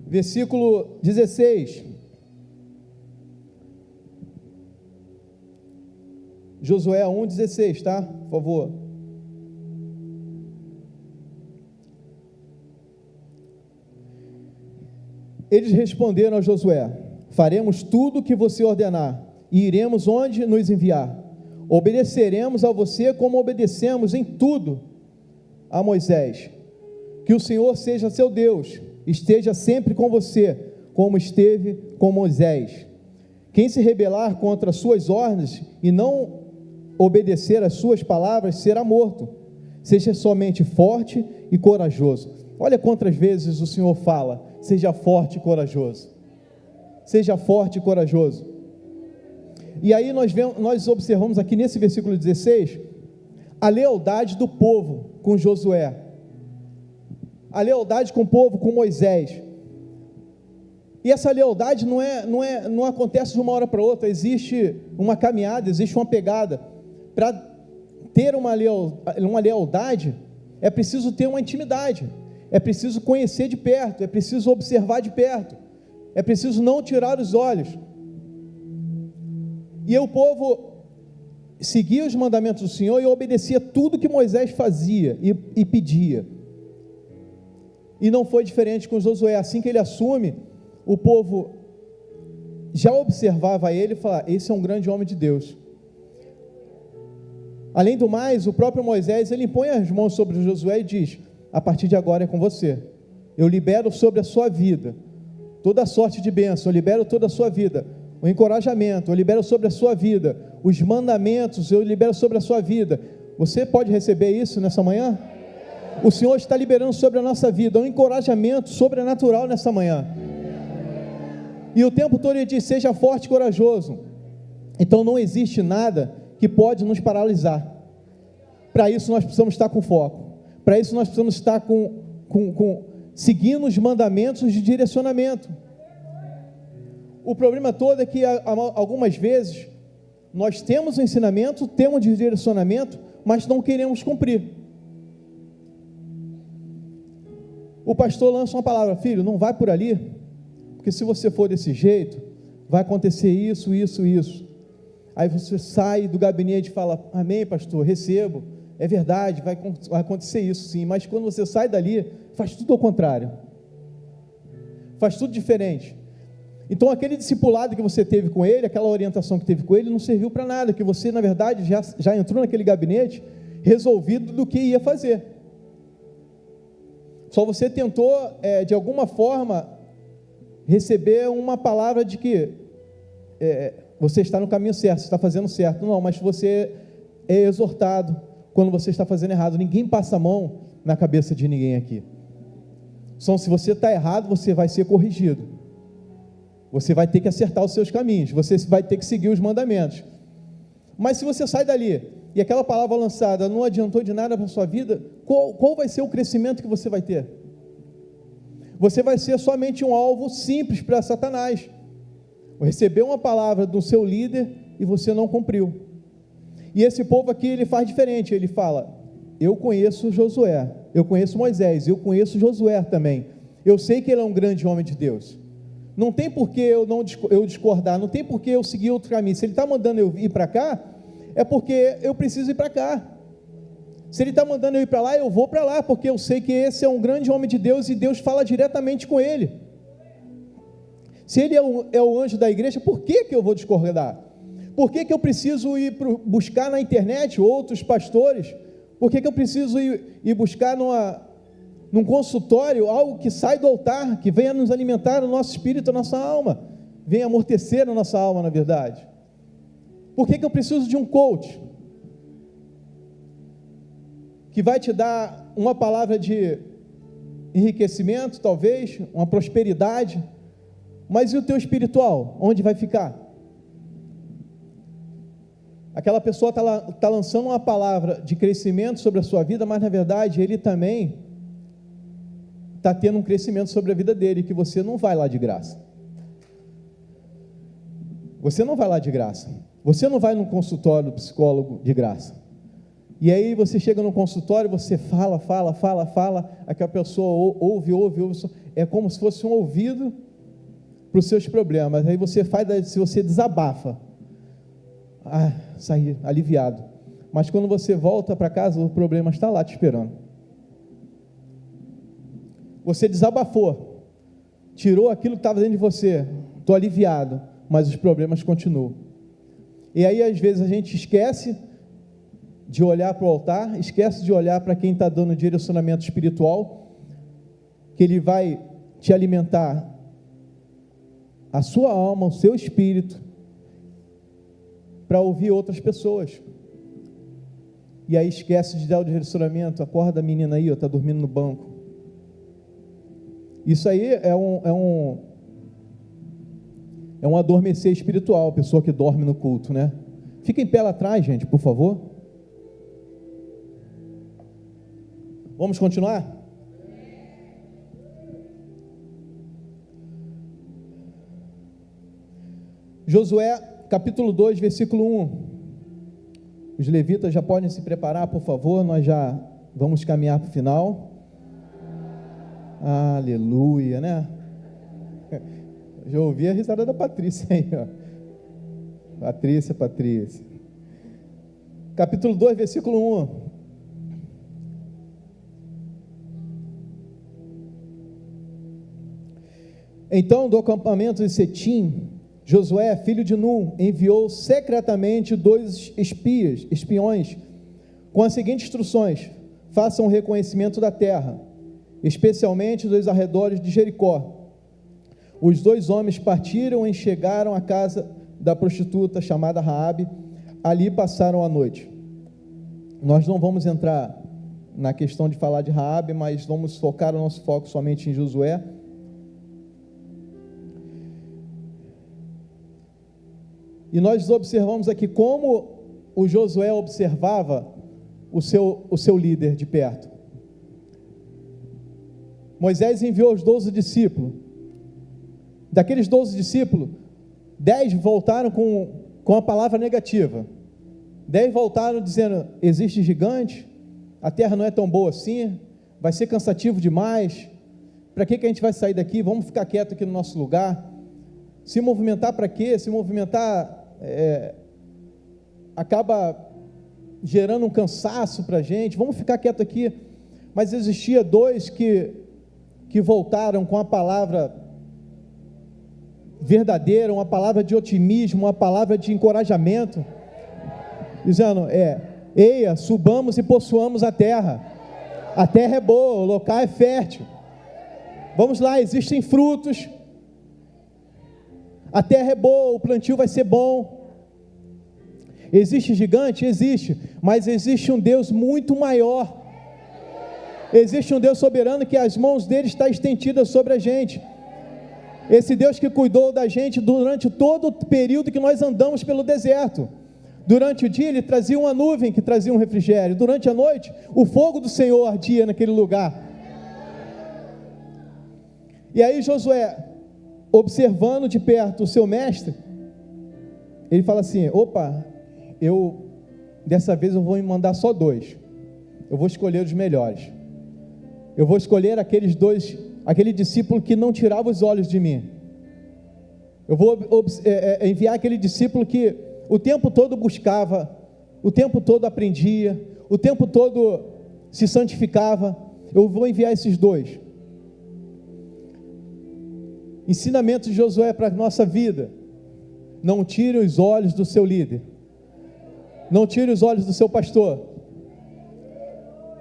A: Versículo 16. Josué 1,16, tá? Por favor. Eles responderam a Josué: faremos tudo o que você ordenar, e iremos onde nos enviar. Obedeceremos a você como obedecemos em tudo a Moisés. Que o Senhor seja seu Deus, esteja sempre com você, como esteve com Moisés. Quem se rebelar contra suas ordens e não obedecer às suas palavras, será morto. Seja somente forte e corajoso. Olha quantas vezes o Senhor fala: seja forte e corajoso. Seja forte e corajoso. E aí nós observamos aqui nesse versículo 16, a lealdade do povo com Josué, a lealdade com o povo com Moisés. E essa lealdade não acontece de uma hora para outra, existe uma caminhada, existe uma pegada. Para ter uma lealdade, é preciso ter uma intimidade, é preciso conhecer de perto, é preciso observar de perto, é preciso não tirar os olhos. E o povo seguia os mandamentos do Senhor e obedecia tudo que Moisés fazia e pedia. E não foi diferente com Josué. Assim que ele assume, o povo já observava ele e falava: esse é um grande homem de Deus. Além do mais, o próprio Moisés, ele põe as mãos sobre Josué e diz: a partir de agora é com você, eu libero sobre a sua vida toda a sorte de bênção, eu libero toda a sua vida, o encorajamento, eu libero sobre a sua vida, os mandamentos, eu libero sobre a sua vida. Você pode receber isso nessa manhã? O Senhor está liberando sobre a nossa vida um encorajamento sobrenatural nessa manhã. E o tempo todo ele diz: seja forte e corajoso. Então não existe nada que pode nos paralisar. Para isso nós precisamos estar com foco. Para isso nós precisamos estar seguindo os mandamentos de direcionamento. O problema todo é que algumas vezes nós temos o ensinamento, temos o direcionamento, mas não queremos cumprir. O pastor lança uma palavra: filho, não vai por ali, porque se você for desse jeito, vai acontecer isso, isso, isso. Aí você sai do gabinete e fala: amém, pastor, recebo, é verdade, vai acontecer isso sim, mas quando você sai dali, faz tudo ao contrário, faz tudo diferente. Então aquele discipulado que você teve com ele, aquela orientação que teve com ele, não serviu para nada, que você na verdade já entrou naquele gabinete resolvido do que ia fazer. Só você tentou de alguma forma receber uma palavra de que você está no caminho certo, você está fazendo certo. Não, mas você é exortado quando você está fazendo errado. Ninguém passa a mão na cabeça de ninguém aqui. Então, se você está errado, você vai ser corrigido. Você vai ter que acertar os seus caminhos. Você vai ter que seguir os mandamentos. Mas se você sai dali e aquela palavra lançada não adiantou de nada para a sua vida, qual vai ser o crescimento que você vai ter? Você vai ser somente um alvo simples para Satanás. Receber uma palavra do seu líder e você não cumpriu. E esse povo aqui, ele faz diferente. Ele fala: eu conheço Josué, eu conheço Moisés, eu conheço Josué também. Eu sei que ele é um grande homem de Deus. Não tem por que eu discordar, não tem por que eu seguir outro caminho. Se ele está mandando eu ir para cá, é porque eu preciso ir para cá. Se ele está mandando eu ir para lá, eu vou para lá, porque eu sei que esse é um grande homem de Deus e Deus fala diretamente com ele. Se ele é o anjo da igreja, por que eu vou discordar? Por que eu preciso ir buscar na internet outros pastores? Por que eu preciso ir buscar num consultório algo que sai do altar, que venha nos alimentar o nosso espírito, a nossa alma, venha amortecer a nossa alma, na verdade? Por que eu preciso de um coach que vai te dar uma palavra de enriquecimento, talvez, uma prosperidade, mas e o teu espiritual? Onde vai ficar? Aquela pessoa está lançando uma palavra de crescimento sobre a sua vida, mas na verdade ele também está tendo um crescimento sobre a vida dele, que você não vai lá de graça. Você não vai lá de graça. Você não vai num consultório do psicólogo de graça. E aí você chega no consultório, você fala, aquela pessoa ouve, é como se fosse um ouvido para os seus problemas. Aí você se você desabafa, sai aliviado. Mas quando você volta para casa, o problema está lá te esperando. Você desabafou, tirou aquilo que estava dentro de você, estou aliviado, mas os problemas continuam. E aí às vezes a gente esquece de olhar para o altar, esquece de olhar para quem está dando direcionamento espiritual, que ele vai te alimentar a sua alma, o seu espírito, para ouvir outras pessoas. E aí esquece de dar o direcionamento. Acorda a menina aí, está dormindo no banco. Isso aí é um adormecer espiritual, a pessoa que dorme no culto, né? Fica em pé lá atrás, gente, por favor. Vamos continuar? Josué, capítulo 2, versículo 1. Os levitas já podem se preparar, por favor, nós já vamos caminhar para o final. Aleluia, né? Já ouvi a risada da Patrícia aí, ó. Patrícia. Capítulo 2, versículo 1. Então, do acampamento de Setim, Josué, filho de Nun, enviou secretamente 2 espiões, com as seguintes instruções: façam um reconhecimento da terra, especialmente dos arredores de Jericó. Os 2 homens partiram e chegaram à casa da prostituta chamada Raabe. Ali passaram a noite. Nós não vamos entrar na questão de falar de Raabe, mas vamos focar o nosso foco somente em Josué. E nós observamos aqui como o Josué observava o seu líder de perto. Moisés enviou os 12 discípulos. Daqueles 12 discípulos, 10 voltaram com a palavra negativa. 10 voltaram dizendo: existe gigante, a terra não é tão boa assim, vai ser cansativo demais, para que a gente vai sair daqui? Vamos ficar quieto aqui no nosso lugar. Se movimentar para quê? Se movimentar acaba gerando um cansaço para a gente, vamos ficar quieto aqui. Mas existia 2 que voltaram com a palavra verdadeira, uma palavra de otimismo, uma palavra de encorajamento, dizendo: eia, subamos e possuamos a terra é boa, o local é fértil, vamos lá, existem frutos, a terra é boa, o plantio vai ser bom. Existe gigante? Existe, mas existe um Deus muito maior, Existe um Deus soberano que as mãos dele estão estendidas sobre a gente. Esse Deus que cuidou da gente durante todo o período que nós andamos pelo deserto. Durante o dia ele trazia uma nuvem que trazia um refrigério. Durante a noite, o fogo do Senhor ardia naquele lugar. E aí Josué, observando de perto o seu mestre, ele fala assim: opa, dessa vez eu vou mandar só 2. Eu vou escolher os melhores. Eu vou escolher aquele discípulo que não tirava os olhos de mim. Eu vou enviar aquele discípulo que o tempo todo buscava, o tempo todo aprendia, o tempo todo se santificava. Eu vou enviar esses 2. Ensinamento de Josué para a nossa vida: não tire os olhos do seu líder, não tire os olhos do seu pastor.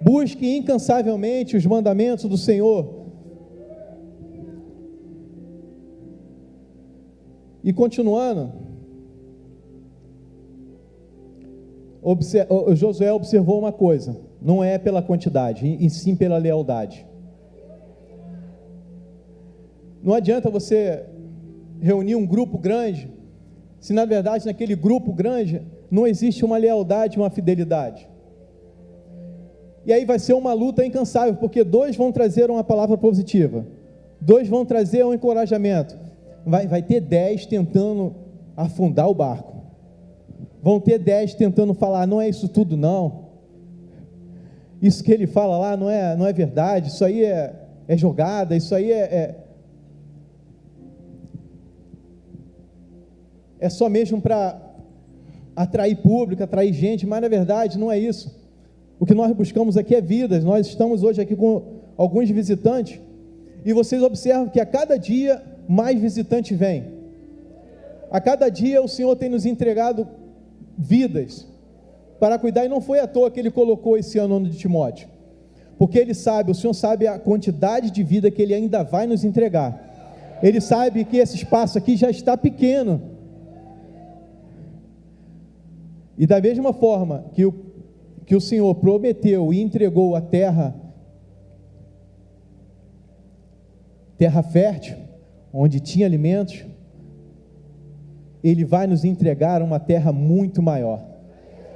A: Busque incansavelmente os mandamentos do Senhor. E continuando, Josué observou uma coisa: não é pela quantidade, e sim pela lealdade. Não adianta você reunir um grupo grande, se na verdade naquele grupo grande não existe uma lealdade, uma fidelidade. E aí vai ser uma luta incansável, porque 2 vão trazer uma palavra positiva, 2 vão trazer um encorajamento. Vai ter 10 tentando afundar o barco. Vão ter 10 tentando falar: não é isso tudo não. Isso que ele fala lá não é verdade, isso aí é jogada, isso aí é só mesmo para atrair público, atrair gente, mas na verdade não é isso. O que nós buscamos aqui é vidas. Nós estamos hoje aqui com alguns visitantes, e vocês observam que a cada dia mais visitante vem. A cada dia o Senhor tem nos entregado vidas para cuidar, e não foi à toa que Ele colocou esse ano de Timóteo, porque Ele sabe, o Senhor sabe a quantidade de vida que Ele ainda vai nos entregar. Ele sabe que esse espaço aqui já está pequeno, e da mesma forma que o Senhor prometeu e entregou a terra fértil, onde tinha alimentos, Ele vai nos entregar uma terra muito maior,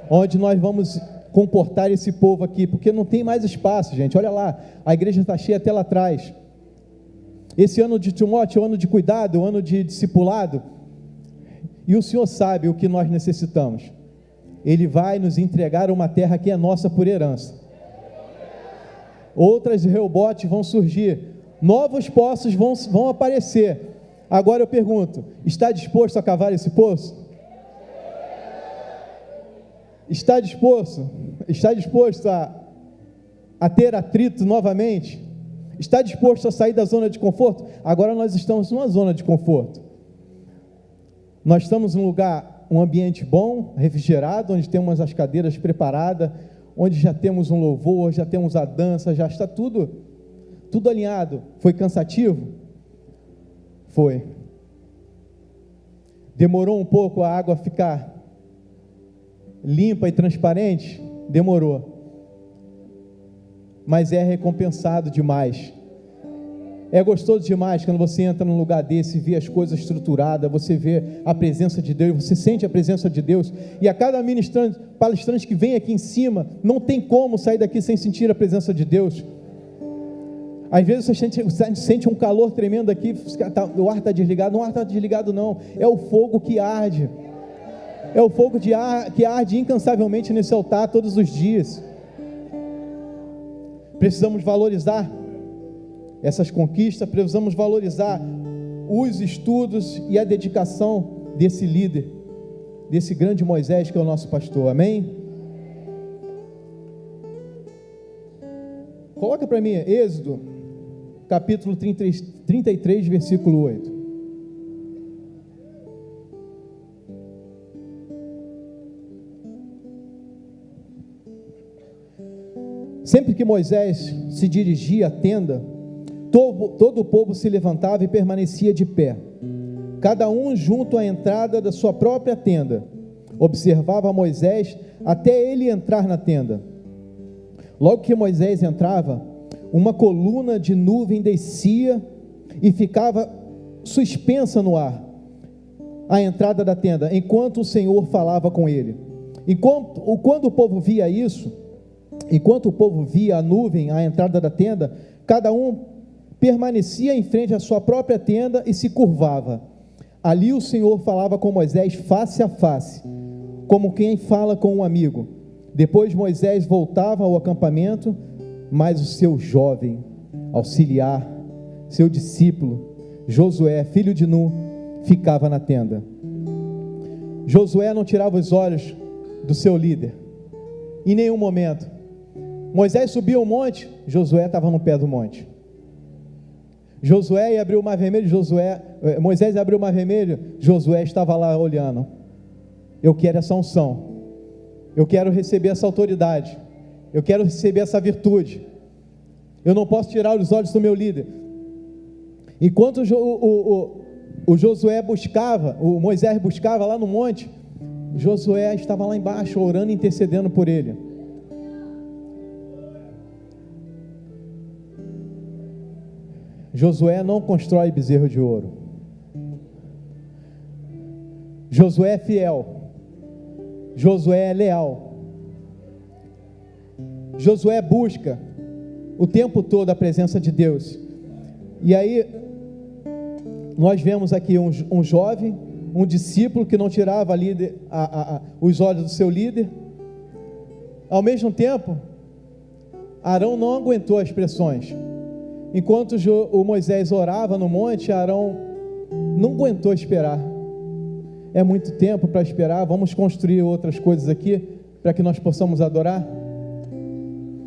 A: onde nós vamos comportar esse povo aqui, porque não tem mais espaço, gente. Olha lá, a igreja está cheia até lá atrás. Esse ano de Timóteo é o ano de cuidado, o ano de discipulado, e o Senhor sabe o que nós necessitamos. Ele vai nos entregar uma terra que é nossa por herança. Outras Rehobotes vão surgir, novos poços vão aparecer. Agora eu pergunto: está disposto a cavar esse poço? Está disposto a ter atrito novamente? Está disposto a sair da zona de conforto? Agora nós estamos numa zona de conforto. Nós estamos num lugar, um ambiente bom, refrigerado, onde temos as cadeiras preparadas, onde já temos um louvor, já temos a dança, já está tudo alinhado. Foi cansativo? Foi. Demorou um pouco a água ficar limpa e transparente? Demorou. Mas é recompensado demais. É gostoso demais quando você entra num lugar desse, vê as coisas estruturadas, você vê a presença de Deus, você sente a presença de Deus, e a cada palestrante que vem aqui em cima, não tem como sair daqui sem sentir a presença de Deus. Às vezes você sente um calor tremendo aqui, o ar está desligado. Não, o ar está desligado não, é o fogo que arde, é o fogo que arde incansavelmente nesse altar todos os dias. Precisamos valorizar essas conquistas, precisamos valorizar os estudos e a dedicação desse líder, desse grande Moisés que é o nosso pastor, amém? Coloca para mim Êxodo, capítulo 33, versículo 8. Sempre que Moisés se dirigia à tenda, todo o povo se levantava e permanecia de pé, cada um junto à entrada da sua própria tenda. Observava Moisés até ele entrar na tenda. Logo que Moisés entrava, uma coluna de nuvem descia e ficava suspensa no ar, à entrada da tenda, enquanto o Senhor falava com ele. Quando o povo via isso, enquanto o povo via a nuvem à entrada da tenda, cada um permanecia em frente à sua própria tenda e se curvava. Ali o Senhor falava com Moisés face a face, como quem fala com um amigo. Depois Moisés voltava ao acampamento, mas o seu jovem auxiliar, seu discípulo, Josué, filho de Nun, ficava na tenda. Josué não tirava os olhos do seu líder, em nenhum momento. Moisés subiu o monte, Josué estava no pé do monte. Josué ia abrir o mar vermelho, Moisés abriu o mar vermelho, Josué estava lá olhando. Eu quero essa unção, eu quero receber essa autoridade, eu quero receber essa virtude, eu não posso tirar os olhos do meu líder. Enquanto o Josué buscava, o Moisés buscava lá no monte, Josué estava lá embaixo orando e intercedendo por ele. Josué não constrói bezerro de ouro. Josué é fiel. Josué é leal. Josué busca o tempo todo a presença de Deus. E aí nós vemos aqui um jovem, um discípulo que não tirava os olhos do seu líder. Ao mesmo tempo, Arão não aguentou as pressões. Enquanto o Moisés orava no monte, Arão não aguentou esperar. É muito tempo para esperar, vamos construir outras coisas aqui, para que nós possamos adorar.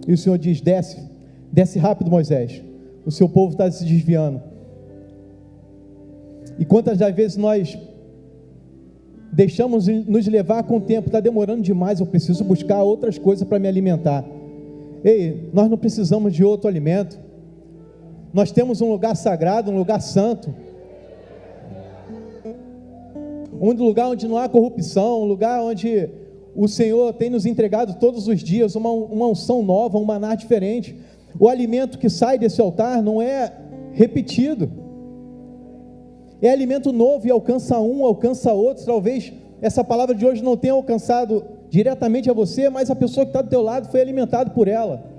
A: E o Senhor diz: desce rápido, Moisés, o seu povo está se desviando. E quantas das vezes nós deixamos nos levar com o tempo, está demorando demais, eu preciso buscar outras coisas para me alimentar. Ei, nós não precisamos de outro alimento. Nós temos um lugar sagrado, um lugar santo, um lugar onde não há corrupção, um lugar onde o Senhor tem nos entregado todos os dias uma unção nova, um maná diferente. O alimento que sai desse altar não é repetido, é alimento novo e alcança um, alcança outro. Talvez essa palavra de hoje não tenha alcançado diretamente a você, mas a pessoa que está do teu lado foi alimentada por ela.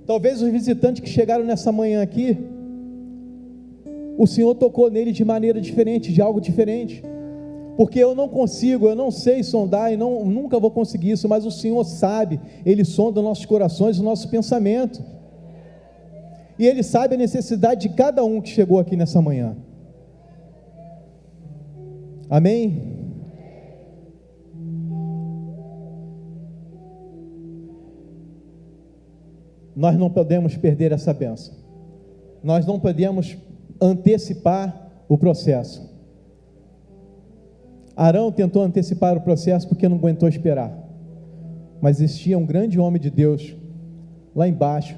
A: Talvez os visitantes que chegaram nessa manhã aqui, o Senhor tocou nele de maneira diferente, de algo diferente, porque eu não sei sondar e nunca vou conseguir isso, mas o Senhor sabe, Ele sonda nossos corações, o nosso pensamento, e Ele sabe a necessidade de cada um que chegou aqui nessa manhã. Amém? Nós não podemos perder essa bênção, nós não podemos antecipar o processo. Arão tentou antecipar o processo porque não aguentou esperar, mas existia um grande homem de Deus lá embaixo,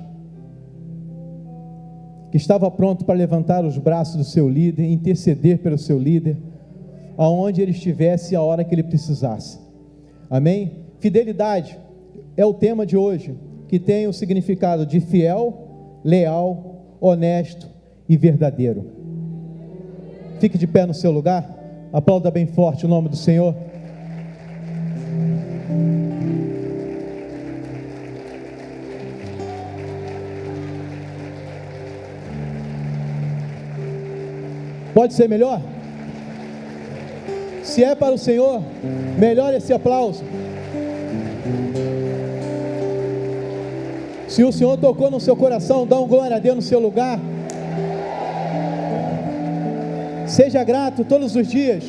A: que estava pronto para levantar os braços do seu líder, interceder pelo seu líder, aonde ele estivesse, a hora que ele precisasse. Amém? Fidelidade é o tema de hoje, que tem o significado de fiel, leal, honesto e verdadeiro. Fique de pé no seu lugar, aplauda bem forte o nome do Senhor. Pode ser melhor? Se é para o Senhor, melhor esse aplauso. Se o Senhor tocou no seu coração, dá um glória a Deus no seu lugar. Seja grato todos os dias.